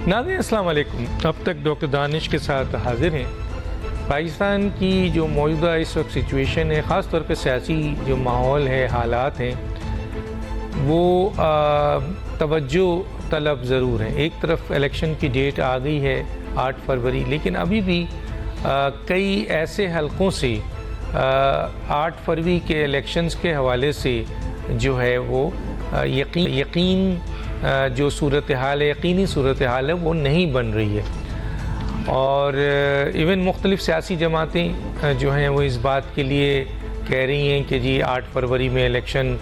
नाज़रीन अस्सलाम वालेकुम। अब तक डॉक्टर दानिश के साथ हाजिर हैं। पाकिस्तान की जो मौजूदा इस वक्त सिचुएशन है, ख़ास तौर पे सियासी जो माहौल है, हालात हैं, वो तवज्जो तलब ज़रूर हैं। एक तरफ इलेक्शन की डेट आ गई है 8 फरवरी, लेकिन अभी भी कई ऐसे हलकों से 8 फरवरी के इलेक्शंस के हवाले से जो है वो यकीन जो सूरत हाल है, यकीनी सूरत हाल है, वो नहीं बन रही है। और इवन मुख्तलिफ़ सियासी जमातें जो हैं वो इस बात के लिए कह रही हैं कि जी 8 फरवरी में इलेक्शन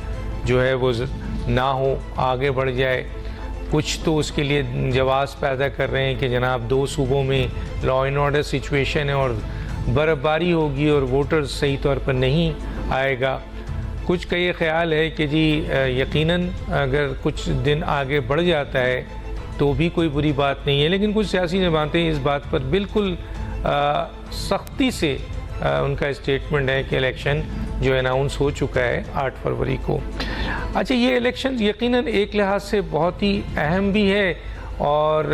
जो है वो ना हो, आगे बढ़ जाए। कुछ तो उसके लिए जवाब पैदा कर रहे हैं कि जनाब 2 सूबों में लॉ एंड ऑर्डर सिचुएशन है और बर्फ़बारी होगी और वोटर्स सही तौर पर नहीं आएगा। कुछ का ये ख्याल है कि जी यकीनन अगर कुछ दिन आगे बढ़ जाता है तो भी कोई बुरी बात नहीं है, लेकिन कुछ सियासी जमातें इस बात पर बिल्कुल सख्ती से उनका स्टेटमेंट है कि इलेक्शन जो अनाउंस हो चुका है 8 फरवरी को। अच्छा, ये इलेक्शन यकीनन एक लिहाज से बहुत ही अहम भी है और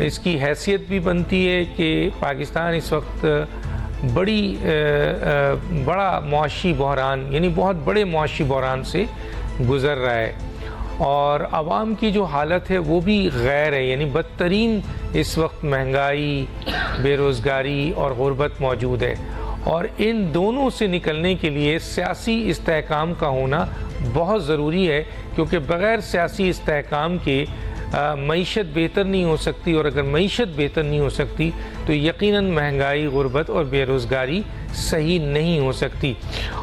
इसकी हैसियत भी बनती है कि पाकिस्तान इस वक्त बड़ा मुआशी बहरान, यानी बहुत बड़े मुआशी बहरान से गुज़र रहा है और आवाम की जो हालत है वो भी गैर है, यानी बदतरीन इस वक्त महंगाई, बेरोज़गारी और गुर्बत मौजूद है। और इन दोनों से निकलने के लिए सियासी इस्तेहकाम का होना बहुत ज़रूरी है, क्योंकि बग़ैर सियासी इस्तेहकाम के मईशत बेहतर नहीं हो सकती, और अगर मईशत बेहतर नहीं हो सकती तो यकीनन महंगाई, गुर्बत और बेरोज़गारी सही नहीं हो सकती।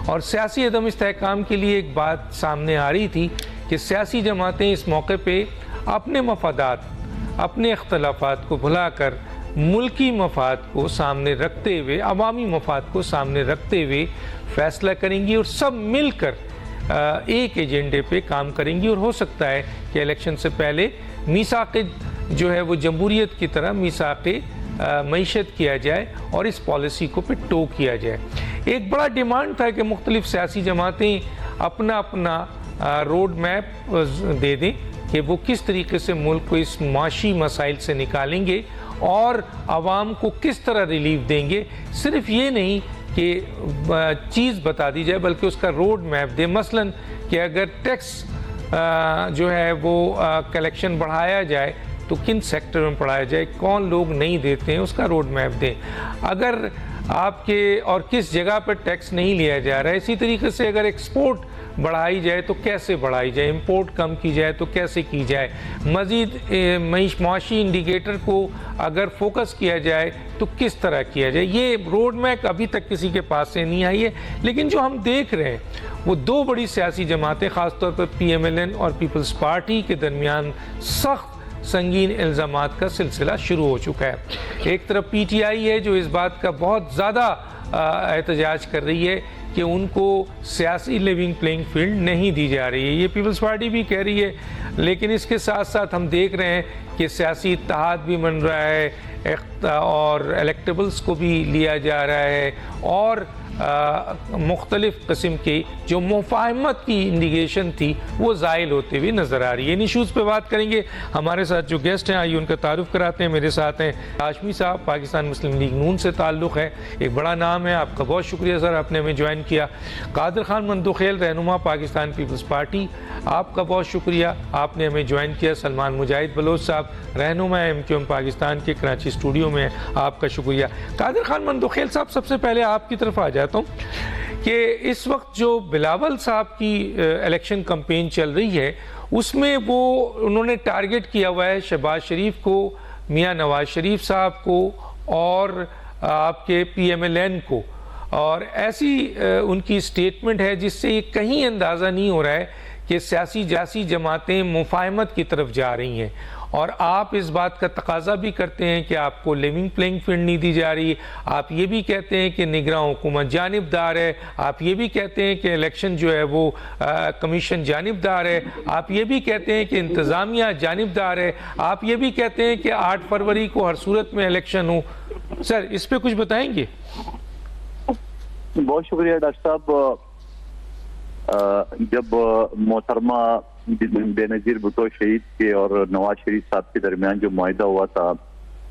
और सियासी अदम इस्तेहकाम के लिए एक बात सामने आ रही थी कि सियासी जमातें इस मौके पे अपने मफादात, अपने इख्तलाफात को भुलाकर मुल्की मफाद को सामने रखते हुए, अवामी मफाद को सामने रखते हुए फ़ैसला करेंगी और सब मिलकर एक एजेंडे पे काम करेंगी। और हो सकता है कि इलेक्शन से पहले मीसाक़े जो है वो जमहूरियत की तरह मीसाक़े मईशत किया जाए और इस पॉलिसी को पे टो किया जाए। एक बड़ा डिमांड था कि मुख्तलिफ़ सियासी जमातें अपना अपना रोड मैप दे दें कि वो किस तरीके से मुल्क को इस माशी मसाइल से निकालेंगे और आवाम को किस तरह रिलीफ देंगे। सिर्फ ये नहीं कि चीज़ बता दी जाए, बल्कि उसका रोड मैप दे। मसलन कि अगर टैक्स जो है वो कलेक्शन बढ़ाया जाए तो किन सेक्टर में बढ़ाया जाए, कौन लोग नहीं देते हैं, उसका रोड मैप दें। अगर आपके और किस जगह पर टैक्स नहीं लिया जा रहा है, इसी तरीके से अगर एक्सपोर्ट बढ़ाई जाए तो कैसे बढ़ाई जाए, इंपोर्ट कम की जाए तो कैसे की जाए। मज़ीद माशी इंडिकेटर को अगर फोकस किया जाए तो किस तरह किया जाए। ये रोड मैप अभी तक किसी के पास से नहीं आई है, लेकिन जो हम देख रहे हैं वो 2 बड़ी सियासी जमातें, ख़ासतौर पर PMLN और पीपल्स पार्टी के दरमियान सख्त संगीन इल्ज़ामात का सिलसिला शुरू हो चुका है। एक तरफ PTI है जो इस बात का बहुत ज़्यादा एहतजाज कर रही है कि उनको सियासी लिविंग प्लेइंग फील्ड नहीं दी जा रही है, ये पीपल्स पार्टी भी कह रही है। लेकिन इसके साथ साथ हम देख रहे हैं कि सियासी इत्तेहाद भी बन रहा है और इलेक्टेबल्स को भी लिया जा रहा है और मुख्तलिफ़ किस्म की जो मुफाहमत की इंडिकेशन थी वो ज़ाइल होते हुए नज़र आ रही है। इन इशूज़ पे बात करेंगे। हमारे साथ जो गेस्ट हैं, आइए उनका तारुफ कराते हैं। मेरे साथ हैं हाशमी साहब, पाकिस्तान मुस्लिम लीग नून से ताल्लुक़ है, एक बड़ा नाम है। आपका बहुत शुक्रिया सर, आपने हमें ज्वाइन किया। कादिर खान मंदुखेल, रहनुमा पाकिस्तान पीपल्स पार्टी, आपका बहुत शुक्रिया, आपने हमें ज्वाइन किया। सलमान मुजाहिद बलोच साहब, रहनुमा MQM पाकिस्तान के कराची स्टूडियो में, आपका शुक्रिया। कादिर खान मंदुखेल साहब, सबसे पहले आपकी तरफ आ जाता हूँ कि इस वक्त जो बिलावल साहब की इलेक्शन कैंपेन चल रही है उसमें वो उन्होंने टारगेट किया हुआ है शहबाज शरीफ को, मियां नवाज शरीफ साहब को और आपके PMLN को, और ऐसी उनकी स्टेटमेंट है जिससे ये कहीं अंदाज़ा नहीं हो रहा है कि सियासी जमातें मुफाहमत की तरफ जा रही हैं। और आप इस बात का तकाजा भी करते हैं कि आपको लिविंग प्लेइंग फील्ड नहीं दी जा रही। आप ये भी कहते हैं कि निगरान हुकूमत जानिबदार है, आप ये भी कहते हैं कि इलेक्शन जो है वो कमीशन जानिबदार है, आप ये भी कहते हैं कि इंतज़ामिया जानिबदार है, आप ये भी कहते हैं कि 8 फरवरी को हर सूरत में इलेक्शन हो। सर, इस पर कुछ बताएंगे? बहुत शुक्रिया डॉक्टर साहब। जब मोहतरमा बेनजीर भुट्टो शहीद के और नवाज शरीफ साहब के दरमियान जो मुआहिदा हुआ था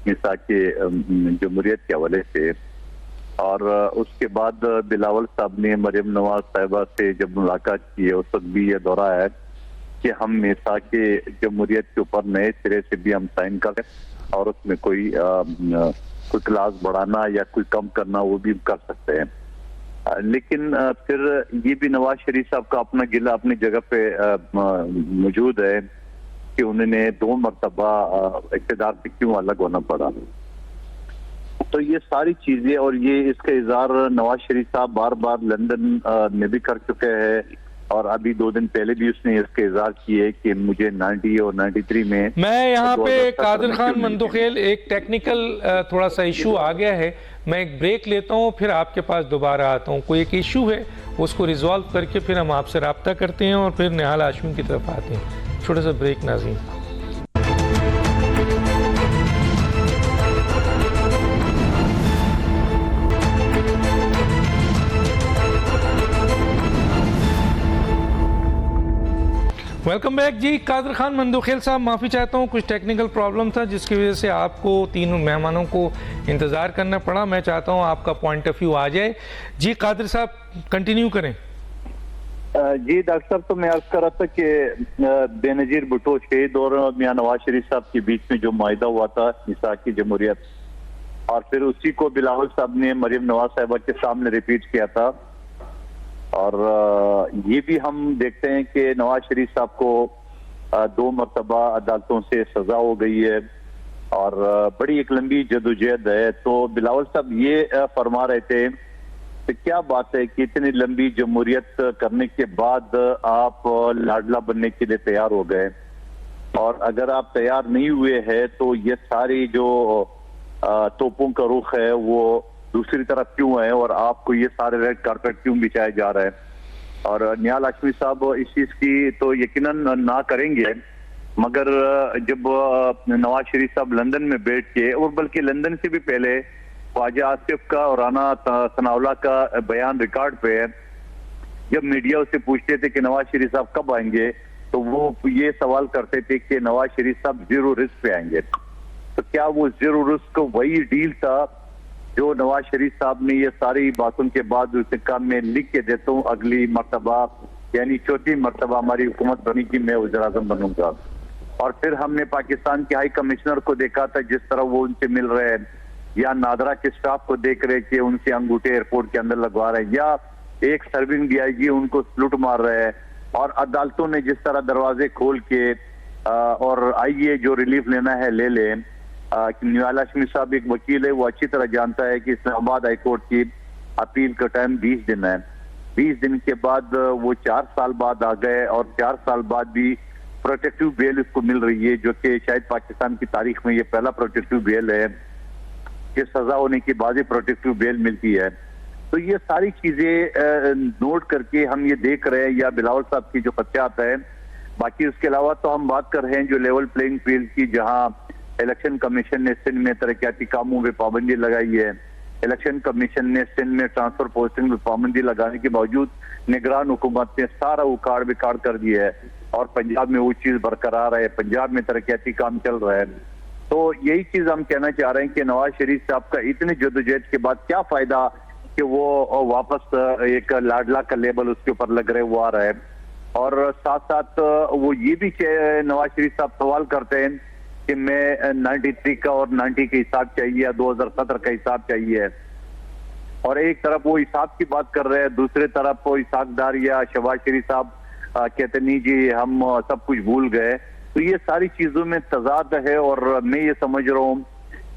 मिसाक जमहूरियत के हवाले से, और उसके बाद बिलावल साहब ने मरियम नवाज साहिबा से जब मुलाकात की है उस वक्त भी ये दोहरा है कि हम मिसाक जमहूरियत के ऊपर नए सिरे से भी हम साइन करें और उसमें कोई क्लास बढ़ाना या कोई कम करना वो भी कर सकते हैं। लेकिन फिर ये भी नवाज शरीफ साहब का अपना गिला अपनी जगह पे मौजूद है कि उन्होंने 2 मरतबा इक़्तिदार से क्यों अलग होना पड़ा। तो ये सारी चीजें और ये इसका इज़हार नवाज शरीफ साहब बार बार लंदन में भी कर चुके हैं और अभी 2 दिन पहले भी उसने इसका इज़हार किए कि मुझे 90 और 93 में। मैं यहाँ पे कादिर खान मंदोखेल, एक टेक्निकल थोड़ा सा इशू आ गया है, मैं एक ब्रेक लेता हूँ फिर आपके पास दोबारा आता हूँ। कोई एक इशू है उसको रिजॉल्व करके फिर हम आपसे रब्ता करते हैं और फिर निहाल हाशमी की तरफ आते हैं। छोटा सा ब्रेक नाज़रीन। वेलकम बैक जी। कादिर खान मंदोखेल साहब, माफ़ी चाहता हूँ, कुछ टेक्निकल प्रॉब्लम था जिसकी वजह से आपको 3 मेहमानों को इंतज़ार करना पड़ा। मैं चाहता हूँ आपका पॉइंट ऑफ व्यू आ जाए। जी कादिर साहब कंटिन्यू करें। जी डॉक्टर साहब, तो मैं अर्ज कर रहा था कि बेनजीर भुट्टो शहीद और मियां नवाज शरीफ साहब के बीच में जो मुआहिदा हुआ था मिसाक की जमहूरियत, और फिर उसी को बिलावल साहब ने मरियम नवाज साहिबा के सामने रिपीट किया था। और ये भी हम देखते हैं कि नवाज शरीफ साहब को 2 मरतबा अदालतों से सजा हो गई है और बड़ी एक लंबी जदोजहद है। तो बिलावल साहब ये फरमा रहे थे कि क्या बात है कि इतनी लंबी जमहूरियत करने के बाद आप लाडला बनने के लिए तैयार हो गए, और अगर आप तैयार नहीं हुए हैं तो ये सारी जो तोपों का रुख है वो दूसरी तरफ क्यों है और आपको ये सारे रेड कारपेट क्यों बिछाया जा रहा है। और निहाल हाशमी साहब इस चीज की तो यकीनन ना करेंगे, मगर जब नवाज शरीफ साहब लंदन में बैठ के, और बल्कि लंदन से भी पहले ख्वाजा आसिफ का और राना सनाउल्लाह का बयान रिकॉर्ड पे है, जब मीडिया उससे पूछते थे कि नवाज शरीफ साहब कब आएंगे तो वो ये सवाल करते थे कि नवाज शरीफ साहब 0 रिस्क पे आएंगे। तो क्या वो 0 रिस्क वही डील था जो नवाज शरीफ साहब ने ये सारी बातों के बाद उसे काम में लिख के देता हूँ अगली मरतबा, यानी 4थी मरतबा हमारी हुकूमत बनी कि मैं वज़ीर-ए-आज़म बनूंगा। और फिर हमने पाकिस्तान के हाई कमिश्नर को देखा था जिस तरह वो उनसे मिल रहे हैं, या नादरा के स्टाफ को देख रहे कि उनके अंगूठे एयरपोर्ट के अंदर लगवा रहे हैं, या एक सर्विंग डीआईजी उनको सलूट मार रहे हैं, और अदालतों ने जिस तरह दरवाजे खोल के और आइए जो रिलीफ लेना है ले लें। निहाल हाशमी साहब एक वकील है, वो अच्छी तरह जानता है कि इस्लामाबाद हाईकोर्ट की अपील का टाइम 20 दिन है। 20 दिन के बाद वो 4 साल बाद आ गए और 4 साल बाद भी प्रोटेक्टिव बेल उसको मिल रही है, जो कि शायद पाकिस्तान की तारीख में ये पहला प्रोटेक्टिव बेल है कि सजा होने के बाद ही प्रोटेक्टिव बेल मिलती है। तो ये सारी चीजें नोट करके हम ये देख रहे हैं, या बिलावल साहब की जो खदशात है। बाकी उसके अलावा तो हम बात कर रहे हैं जो लेवल प्लेइंग फील्ड की, जहां इलेक्शन कमीशन ने सिंध में तरक्याती कामों में पाबंदी लगाई है। इलेक्शन कमीशन ने सिंध में ट्रांसफर पोस्टिंग में पाबंदी लगाने के बावजूद निगरान हुकूमत ने सारा उखाड़ बिखाड़ कर दिया है, और पंजाब में वो चीज बरकरार है, पंजाब में तरक्याती काम चल रहा है। तो यही चीज हम कहना चाह रहे हैं कि नवाज शरीफ साहब का इतनी जदोजहद के बाद क्या फायदा कि वो वापस एक लाडला का लेबल उसके ऊपर लग रहे वो आ रहा है। और साथ साथ वो ये भी नवाज शरीफ साहब सवाल करते हैं कि मैं 93 का और 90 के हिसाब चाहिए या 2017 का हिसाब चाहिए, और एक तरफ वो हिसाब की बात कर रहे हैं, दूसरे तरफ वो इसाकदार या शहबाज शरीफ साहब कहते नहीं जी हम सब कुछ भूल गए। तो ये सारी चीजों में तजाद है, और मैं ये समझ रहा हूँ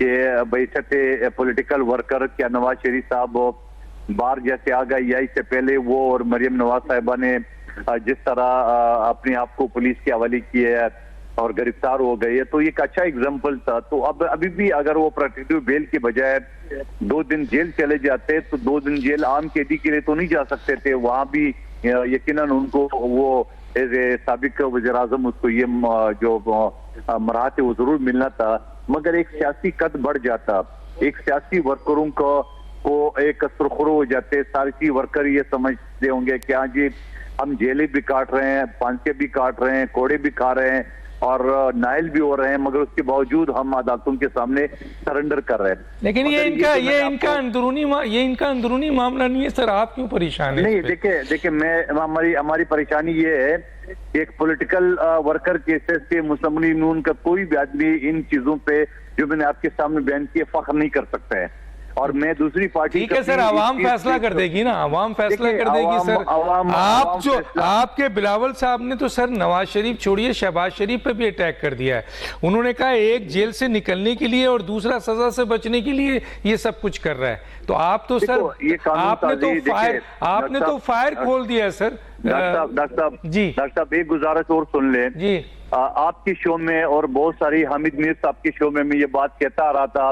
कि बैठते पॉलिटिकल वर्कर क्या नवाज शरीफ साहब बाहर जैसे आ गए, या इससे पहले वो और मरियम नवाज साहिबा ने जिस तरह अपने आप को पुलिस के हवाले किए और गिरफ्तार हो गए, तो एक अच्छा एग्जाम्पल था। तो अब अभी भी अगर वो प्रोटेक्टिव बेल के बजाय 2 दिन जेल चले जाते तो 2 दिन जेल आम कैदी के लिए तो नहीं जा सकते थे, वहां भी यकीनन उनको वो एज ए साबिक वज़ीर-ए-आज़म उसको ये जो मराहत है वो जरूर मिलना था, मगर एक सियासी कद बढ़ जाता, एक सियासी वर्करों को वो एक सुरखरू हो जाते, सारी वर्कर ये समझते होंगे कि हाँ जी हम जेलें भी काट रहे हैं, फांसियां भी काट रहे हैं, कोड़े भी खा रहे हैं और नाइल भी हो रहे हैं, मगर उसके बावजूद हम अदालतों के सामने सरेंडर कर रहे हैं। लेकिन ये इनका अंदरूनी मामला नहीं है सर, आप क्यों परेशान हैं? नहीं, देखिए मैं हमारी परेशानी ये है कि एक पॉलिटिकल वर्कर केसेस के मुसम्मनी नून का कोई भी आदमी इन चीजों पे जो मैंने आपके सामने बयान किए फख्र नहीं कर सकता है। और मैं दूसरी पार्टी, ठीक है सर, आवाम फैसला कर देगी ना, आवाम फैसला कर देगी सर। आप जो आपके बिलावल साहब ने तो सर नवाज शरीफ छोड़िए, शहबाज शरीफ पे भी अटैक कर दिया है। उन्होंने कहा एक जेल से निकलने के लिए और दूसरा सजा से बचने के लिए ये सब कुछ कर रहा है। तो आप तो सर आपने तो फायर खोल दिया है सर। डॉक्टर साहब एक गुजारिश और सुन ले जी। आपकी शो में और बहुत सारी हामिद मीर साहब की शो में मैं ये बात कहता आ रहा था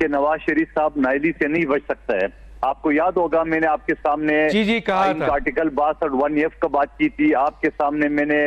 कि नवाज शरीफ साहब नाइली से नहीं बच सकता है। आपको याद होगा मैंने आपके सामने कहा था आर्टिकल 62(1)(f) का बात की थी, आपके सामने मैंने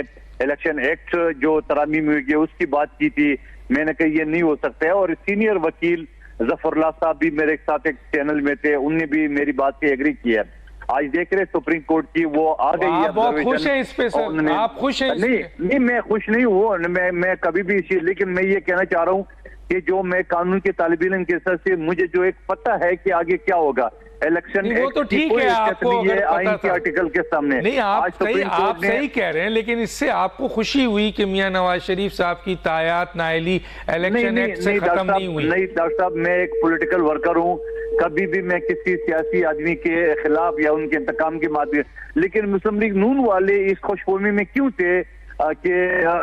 इलेक्शन एक्ट जो तरामीम हुई है उसकी बात की थी। मैंने कहा ये नहीं हो सकता है और सीनियर वकील जफरुल्लाह साहब भी मेरे साथ एक चैनल में थे, उनने भी मेरी बात से एग्री किया है। आज देख रहे सुप्रीम कोर्ट की वो आ गई है। आप बहुत खुश हैं इस पे सर, आप खुश हैं? नहीं मैं खुश नहीं हूँ, मैं कभी भी इसी, लेकिन मैं ये कहना चाह रहा हूँ कि जो मैं कानून के तालिब इल्म के हिसाब से मुझे जो एक पता है कि आगे क्या होगा इलेक्शन, वो तो ठीक है आपको अगर आइन के आर्टिकल के सामने नहीं, आप सही कह रहे हैं, लेकिन इससे आपको खुशी हुई कि मियां नवाज शरीफ साहब की तायात नाइली इलेक्शन एक्ट से खत्म नहीं हुई? नहीं डॉक्टर साहब, मैं एक पॉलिटिकल वर्कर हूँ, कभी भी मैं किसी सियासी आदमी के खिलाफ या उनके इंतकाम के माध्यम, लेकिन मुस्लिम लीग नून वाले इस खुशफहमी में क्यों थे कि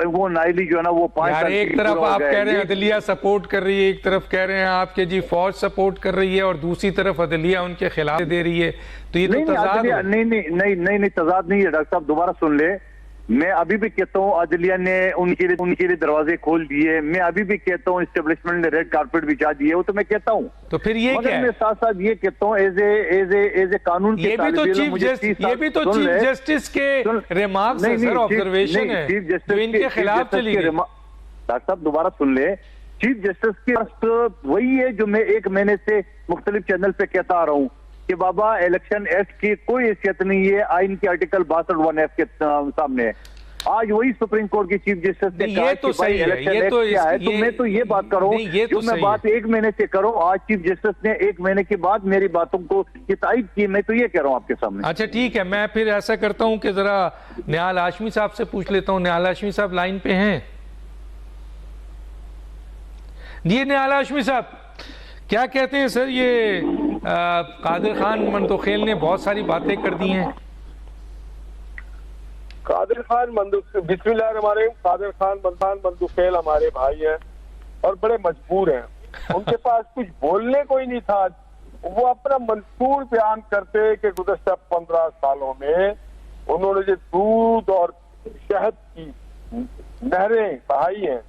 वो नाइली जो है ना वो 5 साल एक तरफ आप कह रहे हैं अदलिया सपोर्ट कर रही है, एक तरफ कह रहे हैं आपके जी फौज सपोर्ट कर रही है और दूसरी तरफ अदलिया उनके खिलाफ दे रही है, तो ये तो तजाद नहीं तजाद नहीं है। डॉक्टर साहब दोबारा सुन ले, मैं अभी भी कहता हूँ अदलिया ने उनके लिए दरवाजे खोल दिए, मैं अभी भी कहता हूँ एस्टेब्लिशमेंट ने रेड कारपेट बिछा दिए, वो तो मैं कहता हूँ। तो फिर ये क्या है? मैं साथ साथ ये कहता हूँ एज ए कानून के ये भी तो चीफ जस्टिस के रिमार्क्स है सर, ऑब्जर्वेशन है जो इनके खिलाफ चली गई। डॉक्टर साहब दोबारा सुन ले, चीफ जस्टिस के वही है जो मैं 1 महीने से मुख्तलिफ चैनल पे कहता आ रहा हूँ कि बाबा इलेक्शन एक्ट की कोई हैसियत नहीं है आइन के आर्टिकल 62(1)(f) के सामने। आज वही सुप्रीम कोर्ट के चीफ जस्टिस ने कहा कि भाई इलेक्शन एक्ट क्या है, तो मैं तो ये बात कर रहा हूँ जो मैं बात 1 महीने से कर रहा हूँ, आज चीफ जस्टिस ने 1 महीने के बाद मेरी बातों को की तायीद की, मैं तो ये कह रहा हूँ आपके सामने। अच्छा ठीक है, मैं फिर ऐसा करता हूँ कि जरा निहाल हाशमी साहब से पूछ लेता हूँ। निहाल हाशमी साहब लाइन पे हैं? जी निहाल हाशमी साहब क्या कहते हैं सर, ये कादिर खान मंदोखेल ने बहुत सारी बातें कर दी हैं। कादिर खान बिस्मिल्लाहिर्रहमानिर्रहीम, कादिर खान मंदोखेल हमारे भाई हैं और बड़े मजबूर हैं, उनके पास कुछ बोलने को ही नहीं था। वो अपना मंसूर बयान करते कि गुज़श्ता 15 सालों में उन्होंने जो दूध और शहद की नहरें बहाई हैं,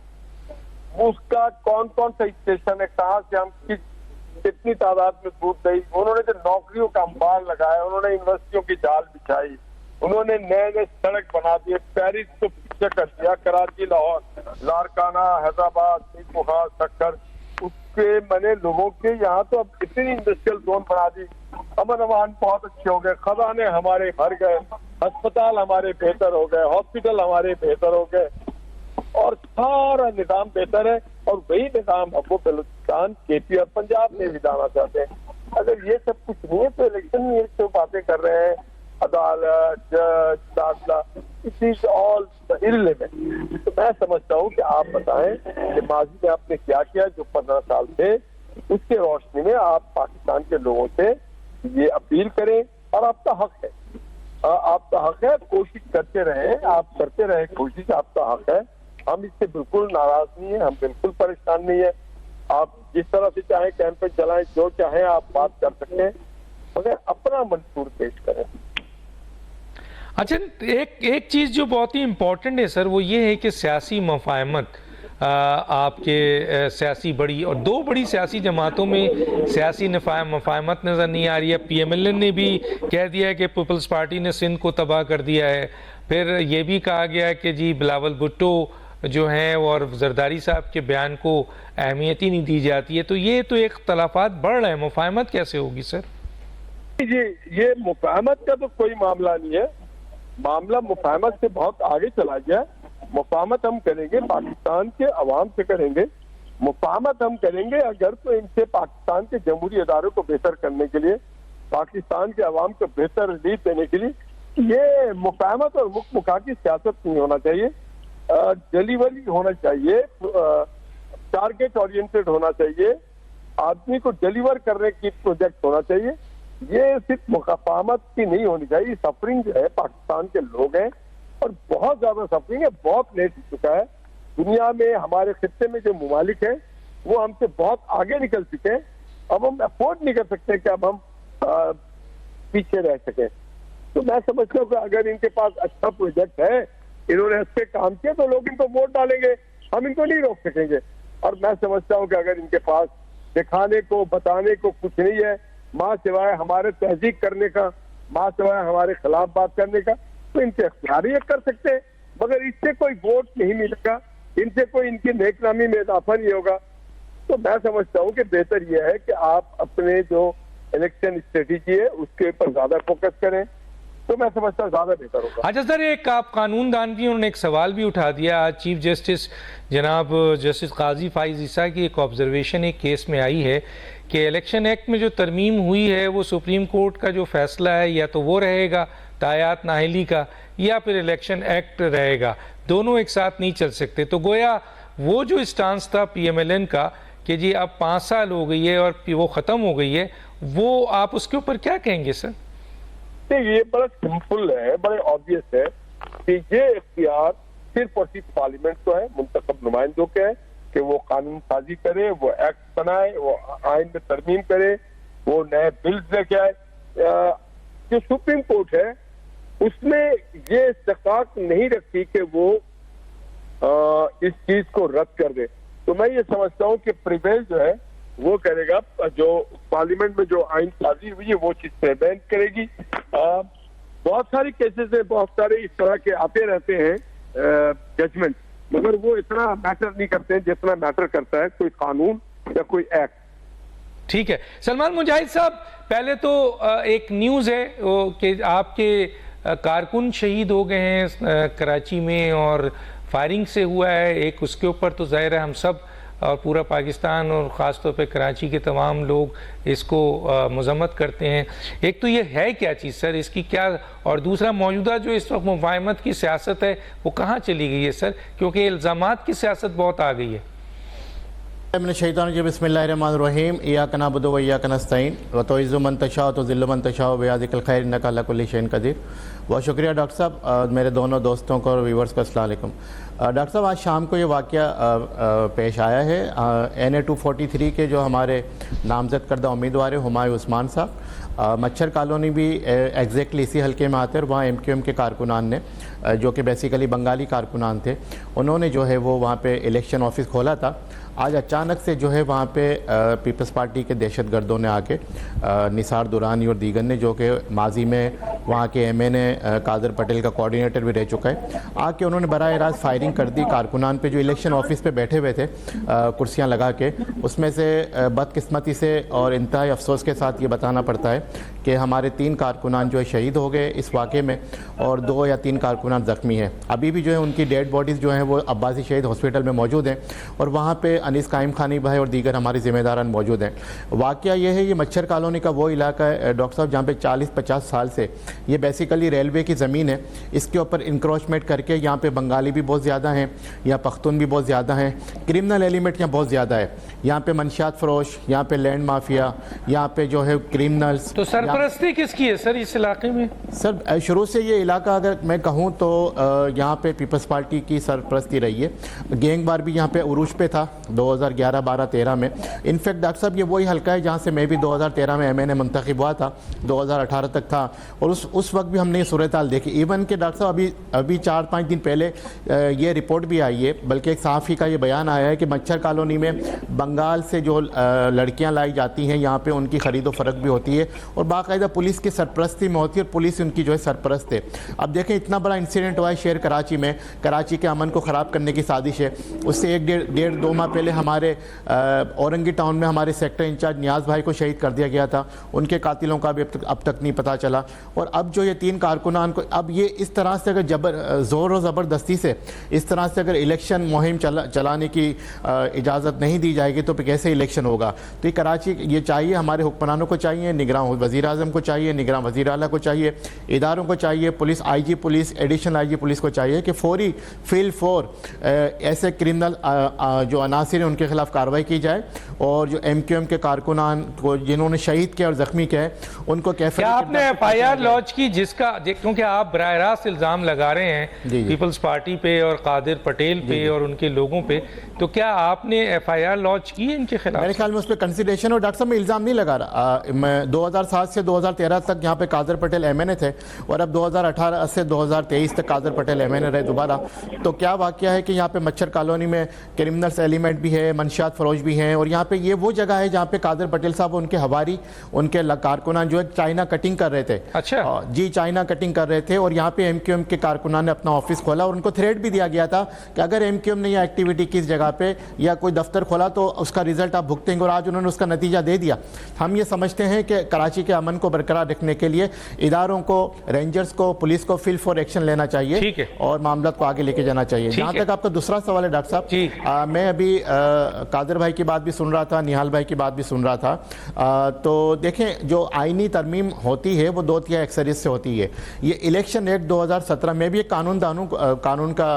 उसका कौन कौन सा स्टेशन है, कहाँ से हम कितनी तादाद में दूध दी, उन्होंने जो नौकरियों का अंबार लगाया, उन्होंने यूनिवर्सिटियों की जाल बिछाई, उन्होंने नए सड़क बना दिए, पेरिस को पीछे कर दिया, कराची, लाहौर, लारकाना, हैदराबाद, मीरपुर, सक्कर, उसके मैंने लोगों के यहाँ तो अब इतनी इंडस्ट्रियल जोन बना दी, अमन अमान बहुत अच्छे हो गए, खजाने हमारे भर गए, अस्पताल हमारे बेहतर हो गए, हॉस्पिटल हमारे बेहतर हो गए और सारा निजाम बेहतर है। और वही निजाम अब वो बलूचिस्तान, केपी और पंजाब में भी लाना चाहते हैं। अगर ये सब कुछ नहीं है तो इलेक्शन में जो बातें कर रहे हैं, अदालत, जज, दाखिला, इट इज ऑल इररिलेवेंट। तो मैं समझता हूँ कि आप बताएं कि माजी में आपने क्या किया जो 15 साल थे, उसके रोशनी में आप पाकिस्तान के लोगों से ये अपील करें और आपका हक है, आपका हक है, कोशिश करते रहें, आप करते रहें कोशिश, आपका हक है। हम इससे बिल्कुल नाराज नहीं है, हम बिल्कुल परेशान नहीं है। आप जिस तरह से चाहे कैंपेन चलाएं, जो चाहे आप बात कर सकते हैं, मगर अपना मंसूर पेश करें। अच्छा एक चीज जो बहुत ही इम्पोर्टेंट है सर, वो ये है कि सियासी मफाहमत आपके सियासी बड़ी और 2 बड़ी सियासी जमातों में सियासी मफाहमत नज़र नहीं आ रही है। PMLN ने भी कह दिया है कि पीपल्स पार्टी ने सिंध को तबाह कर दिया है। फिर ये भी कहा गया है कि जी बिलावल भुट्टो जो हैं और जरदारी साहब के बयान को अहमियत ही नहीं दी जाती है, तो ये तो एक इख्तलाफात बढ़ रहे हैं, मुफाहमत कैसे होगी सर? ये मुफाहमत का तो कोई मामला नहीं है, मामला मुफाहमत से बहुत आगे चला गया। मुफाहमत हम करेंगे पाकिस्तान के अवाम से करेंगे, मुफाहमत हम करेंगे अगर तो इनसे पाकिस्तान के जमहूरी इदारों को बेहतर करने के लिए, पाकिस्तान के अवाम को बेहतर रिलीफ देने के लिए। ये मुफाहमत और मुख मुखा की सियासत नहीं होना चाहिए, डिलीवरी होना चाहिए, टारगेट ओरिएंटेड होना चाहिए, आदमी को डिलीवर करने की प्रोजेक्ट होना चाहिए। ये सिर्फ मुफाहमत की नहीं होनी चाहिए। सफरिंग जो है पाकिस्तान के लोग हैं और बहुत ज्यादा सफरिंग है, बहुत लेट हो चुका है। दुनिया में हमारे खित्ते में जो ममालिक हैं वो हमसे बहुत आगे निकल चुके हैं। अब हम अफोर्ड नहीं कर सकते कि अब हम पीछे रह सकें। तो मैं समझता हूँ कि अगर इनके पास अच्छा प्रोजेक्ट है, इन्होंने इस पे काम किया, तो लोग इनको वोट डालेंगे, हम इनको नहीं रोक सकेंगे। और मैं समझता हूँ कि अगर इनके पास दिखाने को बताने को कुछ नहीं है, माँ सिवाय हमारे तहजीक करने का, माँ सिवाय हमारे खिलाफ बात करने का, तो इनसे अख्तियार ही कर सकते हैं। मगर इससे कोई वोट नहीं मिलेगा, इनसे कोई इनकी नेकनामी में इजाफा नहीं होगा। तो मैं समझता हूँ कि बेहतर यह है कि आप अपने जो इलेक्शन स्ट्रेटेजी है उसके ऊपर ज्यादा फोकस करें, तो मैं समझता हूँ ज्यादा बेहतर होगा। अच्छा सर, एक आप कानूनदान भी, उन्होंने एक सवाल भी उठा दिया। आज चीफ जस्टिस जनाब जस्टिस काजी फाइज ईसा की एक ऑब्जर्वेशन एक केस में आई है कि इलेक्शन एक्ट में जो तरमीम हुई है वो सुप्रीम कोर्ट का जो फैसला है या तो वो रहेगा तायात नाहली का, या फिर इलेक्शन एक्ट रहेगा, दोनों एक साथ नहीं चल सकते। तो गोया वो जो स्टांस था PMLN का कि जी अब 5 साल हो गई है और वो ख़त्म हो गई है, वो आप उसके ऊपर क्या कहेंगे सर? ये बड़ा सिंपल है, बड़े ऑब्वियस है कि ये इख्तियार सिर्फ और सिर्फ पार्लियामेंट को है, मुंतखब नुमाइंदों के है कि वो कानून साजी करे, वो एक्ट बनाए, वो आइन में तरमीम करे, वो नए बिल्स लेके आए। जो सुप्रीम कोर्ट है उसने ये इस्तेकाक नहीं रखी कि वो इस चीज को रद्द कर दे। तो मैं ये समझता हूँ कि प्रिवेल जो है वो करेगा, जो पार्लियामेंट में जो आइन साजी हुई है वो चीज प्रिवेंट करेगी। बहुत सारी केसेस है, बहुत सारे इस तरह के आते रहते हैं जजमेंट, मगर वो इतना मैटर नहीं करते हैं जितना मैटर करता है कोई कानून या कोई एक्ट। ठीक है सलमान मुजाहिद साहब, पहले तो एक न्यूज़ है कि आपके कारकुन शहीद हो गए हैं कराची में और फायरिंग से हुआ है एक, उसके ऊपर तो जाहिर है हम सब और पूरा पाकिस्तान और ख़ास तौर पे कराची के तमाम लोग इसको मज़म्मत करते हैं। एक तो ये है क्या चीज़ सर, इसकी क्या, और दूसरा मौजूदा जो इस वक्त मुफाहमत की सियासत है वो कहाँ चली गई है सर, क्योंकि इल्ज़ामात की सियासत बहुत आ गई है। बिस्मिल्लाहिर्रहमानिर्रहीम, इय्याका नअबुदु व इय्याका नस्तईन व तुइज़्ज़ु मन तशाअ व तुज़िल्लु मन तशाअ बियदिकल खैर इन्नका अला कुल्लि शैइन क़दीर। बहुत शुक्रिया डॉक्टर साहब, मेरे दोनों दोस्तों को और व्यूवर्स को अस्सलाम वालेकुम। डॉक्टर साहब, आज शाम को ये वाक़या पेश आया है। NA 243 के जो हमारे नामज़द करदा उम्मीदवार है हुमायूं उस्मान साहब, मच्छर कॉलोनी भी एग्जैक्टली इसी हल्के में आते हैं और वहाँ MQM के कारकुनान ने, जो कि बेसिकली बंगाली कारकुनान थे, उन्होंने जो है वो वहाँ पे इलेक्शन ऑफिस खोला था। आज अचानक से जो है वहाँ पे पीपल्स पार्टी के दहशत गर्दों ने आके निसार दुरानी और दीगर ने, जो कि माजी में वहाँ के MNA कादर पटेल का कोऑर्डिनेटर भी रह चुका है, आके उन्होंने बराह रास्त फायरिंग कर दी कारकुनान पे जो इलेक्शन ऑफिस पे बैठे हुए थे कुर्सियाँ लगा के। उसमें से बदकिस्मती से और इंतहाई अफसोस के साथ ये बताना पड़ता है कि हमारे 3 कारकुनान जो है शहीद हो गए इस वाक़े में और 2 या 3 कारकुनान ज़ख्मी हैं। अभी भी जो है उनकी डेड बॉडीज़ जो हैं वो अब्बासी शहीद हॉस्पिटल में मौजूद हैं और वहाँ पे अनीस कायम खानी भाई और दीगर हमारे ज़िम्मेदारान मौजूद हैं। वाक़या ये है, ये मच्छर कॉलोनी का वो इलाका है डॉक्टर साहब जहाँ पे 40-50 साल से ये बेसिकली रेलवे की ज़मीन है, इसके ऊपर इंक्रोचमेंट करके यहाँ पे बंगाली भी बहुत ज़्यादा हैं, यहाँ पख्तून भी बहुत ज़्यादा हैं, क्रिमिनल एलिमेंट यहाँ बहुत ज़्यादा है, यहाँ पे मनशियात फरोश, यहाँ पे लैंड माफिया, यहाँ पे जो है क्रिमिनल्स। तो सरपरस्ती किसकी है सर इस इलाके में? सर शुरू से ये इलाका अगर मैं कहूँ तो यहाँ पे पीपल्स पार्टी की सरपरस्ती रही है। गैंगवार भी यहाँ पे उरूज पे था 2011, 12, 13 में। इनफैक्ट डॉक्टर साहब ये वही हल्का है जहाँ से मैं भी 2013 में MNA मुंतखब हुआ था, 2018 तक था और उस वक्त भी हमने ये सूरत हाल देखी। इवन के डॉक्टर साहब अभी 4-5 दिन पहले ये रिपोर्ट भी आई है, बल्कि एक सहाफ़ी का ये बयान आया है कि मच्छर कॉलोनी में बंगाल से जो लड़कियां लाई जाती हैं, यहाँ पे उनकी ख़रीदो फ़रोख्त भी होती है और बाकायदा पुलिस की सरपरस्ती में होती है और पुलिस उनकी जो है सरपरस्त है। अब देखें, इतना बड़ा इंसिडेंट हुआ है शहर कराची में, कराची के अमन को ख़राब करने की साजिश है। उससे एक डेढ़ दो माह पहले हमारे औरंगी टाउन में हमारे सेक्टर इंचार्ज नियाज़ भाई को शहीद कर दिया गया था, उनके कातिलों का भी अब तक नहीं पता चला। और अब जो ये 3 कारकुनान को, अब ये इस तरह से अगर ज़ोर और ज़बरदस्ती से इस तरह से अगर इलेक्शन मुहिम चलाने की इजाज़त नहीं दी जाएगी तो फिर कैसे इलेक्शन होगा। तो ये कराची, ये चाहिए हमारे हुक्मरानों को चाहिए, निगरान वज़ीर आज़म को चाहिए, निगरान वज़ीर आला को चाहिए, इदारों को चाहिए, police IG police, additional IG police को चाहिए कि फौरी फील्ड फोर ऐसे क्रिमिनल जो अनासिर हैं उनके खिलाफ कार्रवाई की जाए और जो MQM के कारकुनान को जिन्होंने शहीद किया और ज़ख्मी किया है उनको क्या आपने FIR लॉन्च की, जिसका, क्योंकि आप बराह रास्त इल्ज़ाम लगा रहे हैं पीपल्स पार्टी पे और कादिर पटेल पे और उनके लोगों पे, तो क्या आपने FIR लॉन्च की इनके खिलाफ? मेरे ख्याल में उस पर कंसिडरेशन, और डॉक्टर साहब मैं इल्ज़ाम नहीं लगा रहा, मैं 2007 से 2013 तक यहाँ पे कादिर पटेल MNA थे और अब 2018 से 2023 तक कादिर पटेल MNA रहे दोबारा। तो क्या वाक़या है कि यहाँ पे मच्छर कॉलोनी में क्रिमिनल्स एलिमेंट भी है, मंशियात फरोश भी हैं और यहाँ पे ये वो जगह है जहाँ पे कादिर पटेल साहब उनके हवारी, उनके कारकुनान जो है चाइना कटिंग कर रहे थे। अच्छा जी, चाइना कटिंग कर रहे थे और यहाँ पे MQM के कारकुनान ने अपना ऑफिस खोला और उनको थ्रेट भी दिया गया था कि अगर MQM ने यह एक्टिविटी किस जगह पे या कोई दफ्तर खोला तो उसका रिजल्ट आप भुगतेंगे, और आज उन्होंने उसका नतीजा दे दिया। हम ये समझते हैं कि कराची के अमन को बरकरार रखने के लिए इदारों को, रेंजर्स को, पुलिस को फील्ड फॉर एक्शन लेना चाहिए और मामला को आगे लेके जाना चाहिए। जहाँ तक आपका दूसरा सवाल है डॉक्टर साहब, मैं अभी कादिर भाई की बात भी सुन रहा था, निहाल भाई की बात भी सुन रहा था। तो देखें, जो आईनी तरमीम होती है वो 2/3 अक्सरियत से होती है। ये इलेक्शन एक्ट 2017 में भी एक कानून का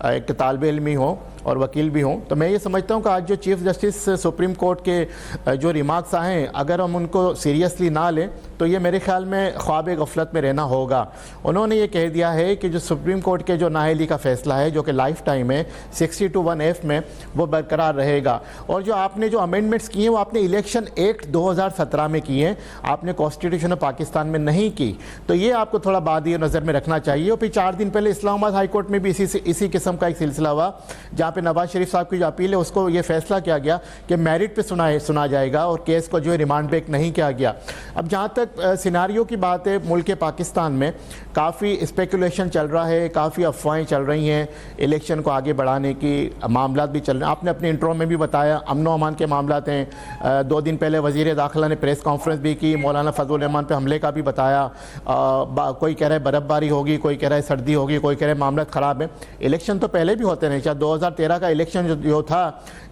एक तालिब इल्म हो और वकील भी हों, तो मैं ये समझता हूँ कि आज जो चीफ जस्टिस सुप्रीम कोर्ट के जो रिमार्क्स आए हैं, अगर हम उनको सीरियसली ना लें तो ये मेरे ख्याल में ख्वाब गफलत में रहना होगा। उन्होंने ये कह दिया है कि जो सुप्रीम कोर्ट के जो नाअहली का फ़ैसला है जो कि लाइफ टाइम है 60(1)(f) में, वो बरकरार रहेगा। और जो आपने जो अमेंडमेंट्स किए हैं वो आपने इलेक्शन एक्ट 2017 में किए हैं, आपने कॉन्स्टिट्यूशन ऑफ पाकिस्तान में नहीं की। तो ये आपको थोड़ा बाद ये नज़र में रखना चाहिए। और फिर 4 दिन पहले इस्लामाबाद हाई कोर्ट में भी इसी किस्म का एक सिलसिला हुआ, जहाँ पे नवाज शरीफ साहब की जो अपील है उसको ये फैसला किया गया कि मेरिट पे सुना जाएगा और केस को जो है रिमांड बैक नहीं किया गया। अब जहाँ तक सिनारियो की बात है, मुल्क पाकिस्तान में काफ़ी स्पेकुलेशन चल रहा है, काफ़ी अफवाहें चल रही हैं इलेक्शन को आगे बढ़ाने की, मामला भी चल रहे हैं। आपने अपने इंट्रो में भी बताया अमन अमान के मामला हैं। 2 दिन पहले वज़ीर दाखिला ने प्रेस कॉन्फ्रेंस भी की, मौलाना फजल रहमान पे हमले का भी बताया। कोई कह रहा है बर्फ़बारी होगी, कोई कह रहा है सर्दी होगी, कोई कह रहा है मामला ख़राब है। इलेक्शन तो पहले भी होते नहीं, चाहे 2013 का इलेक्शन जो था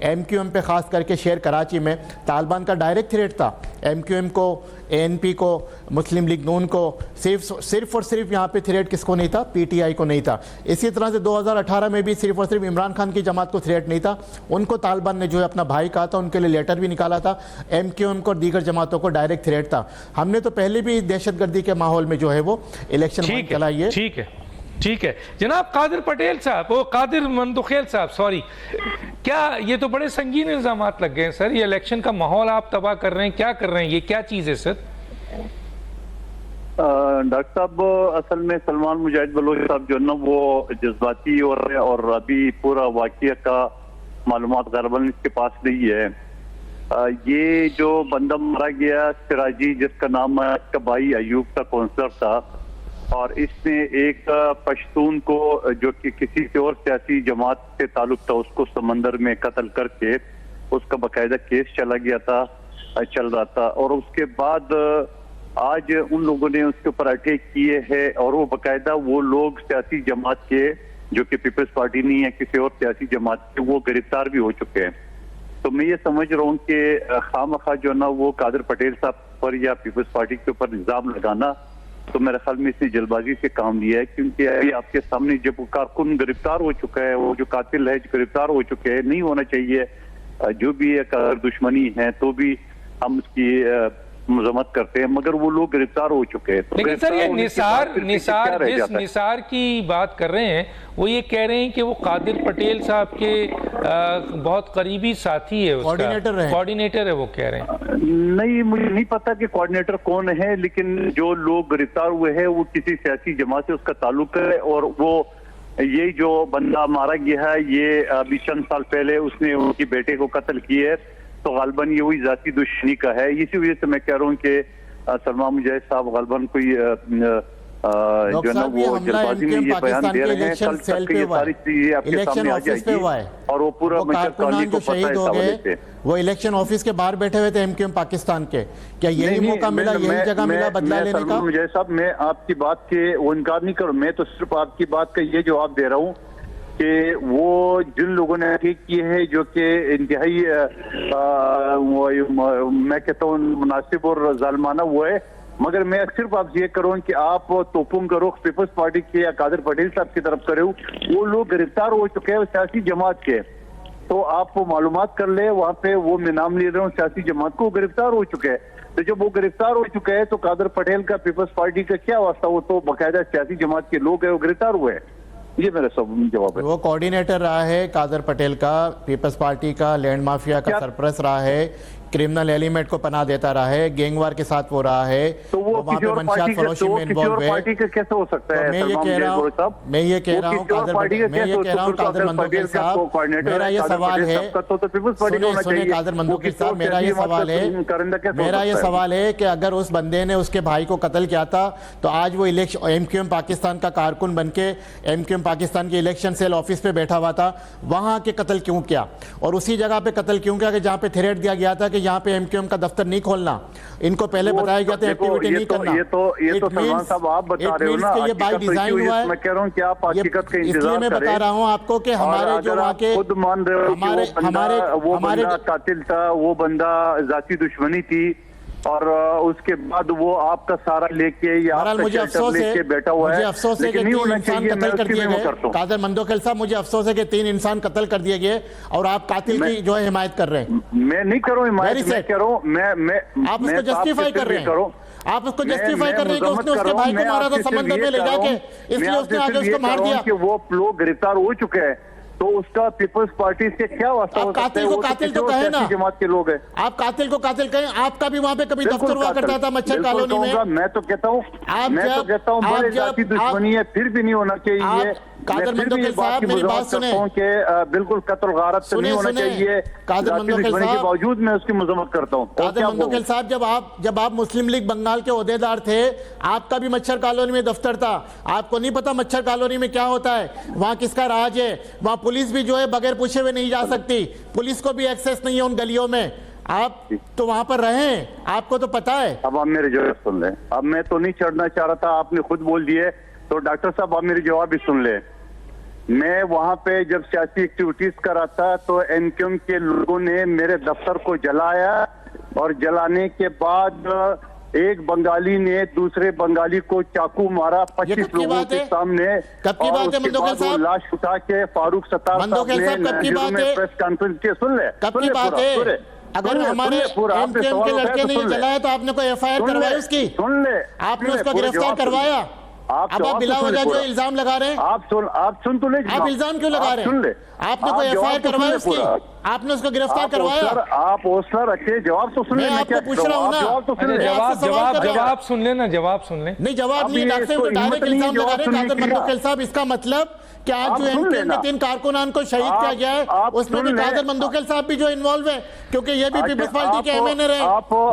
MQM पे ख़ास करके शहर कराची में तालिबान का डायरेक्ट थ्रेट था। MQM को, ANP को, मुस्लिम लीग नून को, सिर्फ और सिर्फ यहाँ पे थ्रेट किसको नहीं था? PTI को नहीं था। इसी तरह से 2018 में भी सिर्फ और सिर्फ इमरान खान की जमात को थ्रेट नहीं था, उनको तालिबान ने जो है अपना भाई कहा था, उनके लिए लेटर भी निकाला था। MQM को और दीगर जमातों को डायरेक्ट थ्रेट था। हमने तो पहले भी दहशतगर्दी के माहौल में जो है वो इलेक्शन चलाई है। ठीक है जनाब कादिर पटेल साहब, वो कादिर मंदुखेल साहब, सॉरी, क्या ये तो बड़े संगीन इल्जामात लग गए हैं सर, ये इलेक्शन का माहौल आप तबाह कर रहे हैं, क्या कर रहे हैं, ये क्या चीज है सर? डॉक्टर साहब, असल में सलमान मुजाहिद बलोच साहब जो ना वो जज्बाती और अभी पूरा वाक़या का मालूमात गलबन इसके पास नहीं है। ये जो बंदा मारा गया सिराजी, जिसका नाम है, इसका भाई अयूब का काउंसलर था और इसने एक पश्तून को जो कि किसी से और सियासी जमात से ताल्लुक था उसको समंदर में कत्ल करके उसका बाकायदा केस चल रहा था और उसके बाद आज उन लोगों ने उसके ऊपर अटैक किए हैं और वो बाकायदा वो लोग सियासी जमात के जो कि पीपल्स पार्टी नहीं है, किसी और सियासी जमात के, वो गिरफ्तार भी हो चुके हैं। तो मैं ये समझ रहा हूँ कि खामखा जो ना वो कादिर पटेल साहब पर या पीपल्स पार्टी के ऊपर इल्जाम लगाना, तो मेरे ख्याल में इसने जल्दबाजी से काम लिया है, क्योंकि अभी आपके सामने जब वो कारकुन गिरफ्तार हो चुका है, वो जो कातिल है गिरफ्तार हो चुके हैं, नहीं होना चाहिए। जो भी एक दुश्मनी है तो भी हम उसकी मजम्मत करते हैं, मगर वो लोग गिरफ्तार हो चुके हैं। तो लेकिन सर ये निसार की बात कर रहे हैं, वो ये कह रहे हैं कि वो कादिर पटेल साहब के बहुत करीबी साथी है, कोऑर्डिनेटर है, वो कह रहे हैं। नहीं, मुझे नहीं पता कि कोऑर्डिनेटर कौन है, लेकिन जो लोग गिरफ्तार हुए हैं वो किसी सियासी जमात से उसका ताल्लुक है और वो ये जो बंदा मारा गया है ये अभी चंद साल पहले उसने उनकी बेटे को कत्ल किया है, तो गालबन ये वही जाती दुश्मनी का है। इसी वजह से मैं कह रहा हूँ कि सलमान मुजाहिद साहब गालबन कोई जो ना वो जल्दबाजी में ये बयान दे रहे हैं। कल तक ये सारी चीजें आपके सामने आ जाएगी और वो पूरा कारकुनान जो शहीद हो गए वो इलेक्शन ऑफिस के बाहर बैठे हुए थे एमक्यूएम पाकिस्तान के, क्या यही मौका मिला, यही जगह मिला बदला लेने का? मुजाहिद साहब मैं आपकी बात के वो इनकार नहीं करूँ, मैं तो सिर्फ आपकी बात का ये जवाब दे रहा हूँ कि वो जिन लोगों ने ठीक किए हैं जो कि इंतहाई मैं कहता हूँ मुनासिब और जालमाना हुआ है, मगर मैं सिर्फ आपसे ये करूँ कि आप तोपों का रुख पीपल्स पार्टी के या कादर पटेल साहब की तरफ करें। वो लोग गिरफ्तार हो चुके हैं सियासी जमात के, तो आप वो मालूमात कर ले, वहाँ पे वो मैं नाम ले रहा हूँ सियासी जमात को गिरफ्तार हो चुके हैं। तो जब वो गिरफ्तार हो चुके हैं तो कादर पटेल का पीपल्स पार्टी का क्या वास्ता? वो तो बाकायदा सियासी जमात के लोग हैं, वो गिरफ्तार हुए हैं। ये मेरा सब जवाब है। वो कोऑर्डिनेटर रहा है कादर पटेल का, पीपल्स पार्टी का, लैंड माफिया का सरपरस्त रहा है, क्रिमिनल एलिमेंट को पनाह देता रहा है, गैंगवार के साथ वो रहा है, तो वो वहाँ पे मंशियात फरोशी में इन्वॉल्व है। पार्टी का कैसे हो सकता है? मैं ये कह रहा हूँ कादर मंदोकिल साहब, मेरा ये सवाल है, सुनिए कादर मंदोकिल साहब, मेरा ये सवाल है कि अगर उस बंदे ने उसके भाई को कत्ल किया था तो आज वो इलेक्शन एमक्यूएम पाकिस्तान का कारकुन बनके एमक्यूएम पाकिस्तान के इलेक्शन सेल ऑफिस पे बैठा हुआ था, वहां के कत्ल क्यों किया? और उसी जगह पे कत्ल क्यों किया कि जहां पे थ्रेट दिया गया था कि यहाँ पे एमक्यूएम का दफ्तर नहीं खोलना, इनको पहले बताया गया था एक्टिविटी नहीं करना। ये तो सलमान साहब आप बता रहे हो ना, ये बाय डिजाइन हुआ है। मैं कह रहा हूँ कि आप हकीकत का इंतजार इसलिए मैं बता रहा हूँ आपको कि हमारे जो वहाँ के खुद मान रहे हो वो बंदा कातिल था, वो बंदा जाती दुश्मनी थी और उसके बाद वो आपका सारा लेके या मुझे अफसोस है, बैठा हुआ है, मुझे अफसोस है कि 3 इंसान कत्ल कर दिए गए। कादर मंदोकिल साहब, मुझे अफसोस है कि 3 इंसान कत्ल कर दिए गए और आप कातिल की जो है हिमायत कर रहे हैं। मैं नहीं कर रहा हूँ हिमायत, मैं कह रहा हूँ मैं आप उसको जस्टिफाई कर रहे हैं, आप उसको जस्टिफाई कर रहे हैं कि उसने उसके भाई को मारा था समंदर में ले जाके, इसलिए उसने आगे उसको मार दिया। कि वो लोग गिरफ्तार हो चुके हैं तो उसका पीपल्स पार्टी से क्या वास्ता हो सकता है? कातिल को कातिल तो कहे ना, जमात के लोग हैं, आप कातिल को कातिल कहें। आपका भी वहाँ पे कभी दफ्तर हुआ करता था मच्छर कॉलोनी में। मैं तो कहता हूँ बड़े जाती दुश्मनी है, फिर भी नहीं होना चाहिए। कादर मंदोकिल साहब मेरी बात सुने, बिल्कुल कत्ल गारत नहीं होना चाहिए। कादर मंदोकिल साहब के बावजूद मैं उसकी मजम्मत करता हूँ। कादर मंदोकिल साहब, जब आप मुस्लिम लीग बंगाल के ओहदेदार थे, आपका भी मच्छर कॉलोनी में दफ्तर था, आपको नहीं पता मच्छर कॉलोनी में क्या होता है, वहाँ किसका राज है? वहाँ पुलिस भी जो है बगैर पूछे हुए नहीं जा सकती, पुलिस को भी एक्सेस नहीं है उन गलियों में। आप तो वहां पर रहे, आपको तो पता है। अब आप मेरे जवाब सुन ले। अब मैं तो नहीं चढ़ना चाह रहा था, आपने खुद बोल दिए, तो डॉक्टर साहब आप मेरे जवाब भी सुन ले। मैं वहां पे जब सियासी एक्टिविटीज कर रहा था तो एमक्यूएम के लोगों ने मेरे दफ्तर को जलाया और जलाने के बाद एक बंगाली ने दूसरे बंगाली को चाकू मारा 25 लोगों के सामने। कब की बात है मंदोकिल साहब? लाश उठा के फारूक सत्तार मंदोकिल साहब कब की बात है? प्रेस कॉन्फ्रेंस के सुन ले, कब की बात है? अगर हमारे एमक्यूएम के लड़के ने जलाया तो आपने कोई एफआईआर करवाई उसकी? सुन ले, आपने उसको गिरफ्तार करवाया? अब आप बिला वजह जो इल्जाम लगा रहे हैं, आप सुन तो ले, आप इल्जाम क्यों लगा रहे हैं? सुन ले, आपने कोई एफआईआर करवाई उसकी? आपने उसको गिरफ्तार करवाया? आप ओसलर रखे, जवाब तो सुन ले। मैं आपको पूछ रहा हूँ ना, जवाब सुन ले ना, जवाब सुन ले। नहीं, जवाब नहीं, डॉक्टर साहब डायरेक्ट इल्जाम लगा रहे हैं कादर मंदोकिल साहब। इसका मतलब कि आज जो एमक्यूएम के 3 कारकुनान को शहीद किया गया है उसमें भी कादर मंदोकिल साहब भी जो इन्वॉल्व है, क्योंकि ये भी पीपल्स पार्टी के एमएनए रहे,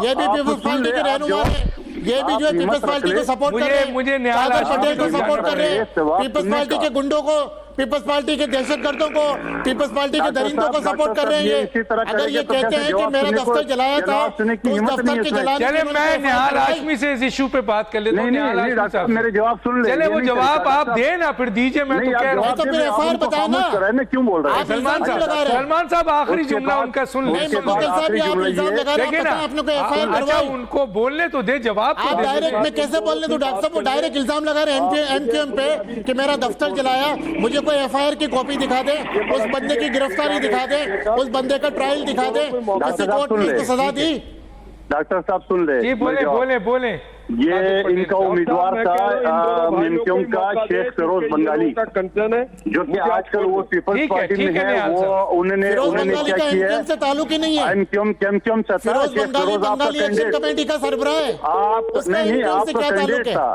ये भी पीपल्स पार्टी के रहनुमा है, ये भी जो है पीपल्स पार्टी को सपोर्ट कर रहे हैं, कादर पटेल को सपोर्ट कर रहे हैं, पीपल्स पार्टी के गुंडों को, पीपल्स पार्टी के दहशतगर्दों को, पीपल्स पार्टी के दरिंदों को सपोर्ट कर रहे हैं। अगर ये कहते हैं कि मेरा दफ्तर जलाया था तो उस दफ्तर के जलाने चले, मैं निहाल हाशमी से इस इशू पे बात कर लेता हूँ। मेरे जवाब सुन ले। चले वो जवाब आप दे ना, फिर दीजिए। मैं तो कह रहा हूँ तो फिर एफआईआर बताए ना, क्यों बोल रहे हैं? सलमान साहब आखिरी जुमला उनका सुन ले। आपने कोई एफआईआर करवाई? उनको बोलने तो दे, जवाब आप डायरेक्ट में कैसे बोलने दो? डॉक्टर साहब वो डायरेक्ट इल्जाम लगा रहे हैं एमक्यूएम पे कि मेरा दफ्तर जलाया। मुझे कोई एफआईआर की कॉपी दिखा दे, उस बंदे की गिरफ्तारी दिखा दे, उस बंदे का ट्रायल दिखा दे, किसी कोर्ट ने उसको सजा दी। डॉक्टर साहब सुन ले, जी बोले। ये इनका उम्मीदवार था एमक्यूएम का शेख फिरोज बंगाली, जो कि आजकल वो पीपल्स पार्टी में है। वो उन्होंने क्या किया है, ताल्लुक ही नहीं है एमक्यूएम से था। फिरोज बंगाली एक्शन कमेटी का सरबराह है, आप नहीं, आपका कैंडिडेट था।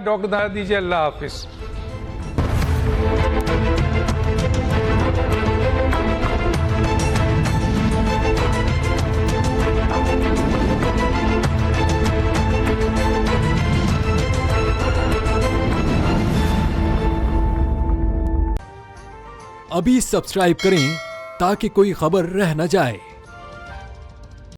डॉक्टर दादा दीजिए, अल्लाह हाफिज़। अभी सब्सक्राइब करें ताकि कोई खबर रह न जाए।